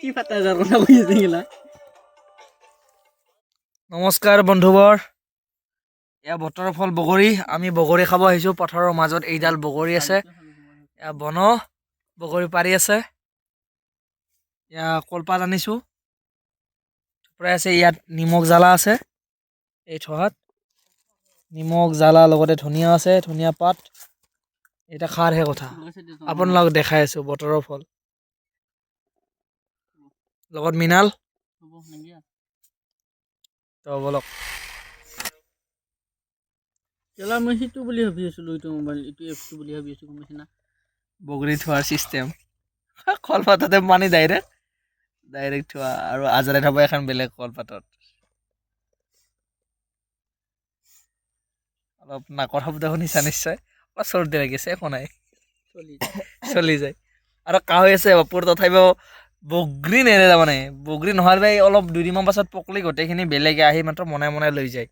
কি ফাটা যাৰ কথা কৈ আছে গিলা নমস্কাৰ বন্ধুবৰ এয়া বতৰৰ ফল বগৰী আমি বগৰী খাব আহিছো পথাৰৰ মাজত এইডাল বগৰী আছে এয়া বন বগৰী পাৰি আছে এয়া কলপাত আনিছো প্ৰায় আছে ইয়াত নিমখ জ্বালা আছে এই থহাত নিমখ জ্বালা লগতে ধনিয়া আছে ধনিয়া পাত এটা খাৰহে কথা আপোনালোক দেখাই আছো বতৰৰ ফল লগত মিনাল তো বলক কেলা মই সিটো বুলি ভাবি আছিলো এইটো মোবাইল এইটো এপটো বুলি ভাবি আছো গম পাইছ না বগৰী থোৱাৰ চিষ্টেম কলপাততে পানী ডাইৰেক্ট থোৱা আৰু আজাৰে থব এখন বেলেগ কলপাতত অলপ নাকৰ শব্দ শুনিছা নিশ্চয় অলপ চৰ্দি লাগিছে একো নাই চলি যায় আৰু কাহ হৈ আছে বাপুৰ তথাপিও বগৰী নেৰে তাৰমানে বগৰী নোহোৱাৰ বাবে অলপ দুদিনমান পাছত পকলি গোটেইখিনি বেলেগে আহি মাত্ৰ মনে মনে লৈ যায়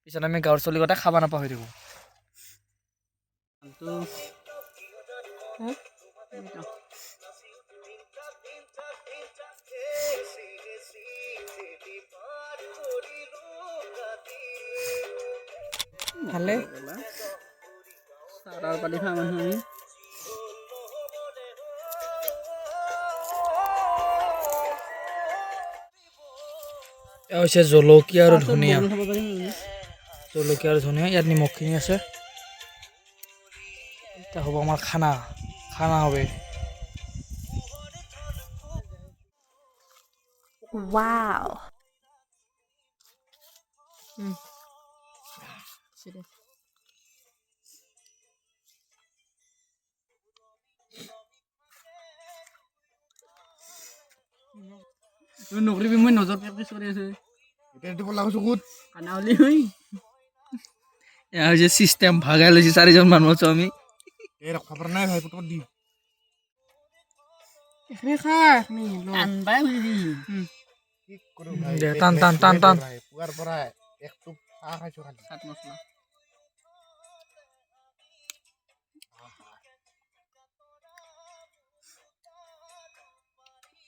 পিছত আমি গাঁৱৰ চলি গোটেই খাব নাপাওঁ হৈ থাকোঁ ভালে চাৰাৰ পাতি খোৱা মানুহ আমি এয়া হৈছে জলকীয়া আৰু ধনিয়া জলকীয়া আৰু ধনিয়া ইয়াত নিমখখিনি আছে এতিয়া হ'ব আমাৰ খানা হবে Wow. তুমি নকৰিবি মই নজৰ প্ৰেক্টিচ কৰি আছো এতিয়া দিব লাগো চকুত কানাউলি হৈ এয়া হৈছে চিষ্টেম ভাগাই লৈছে চাৰিজন মানুহ আছো আমি এই খবৰ নাই ভাই পুতক দি এখনে খা এখনে আনবাই বুজি কি কৰো ভাই দে, টান পুৱাৰ পৰা এক টুপ চাহ খাইছো খালি চাট মছলা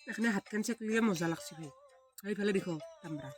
এখনে হাতখন চেকলিয়ে মজা লাগছে ভাই এইফালে দেখো কামৰা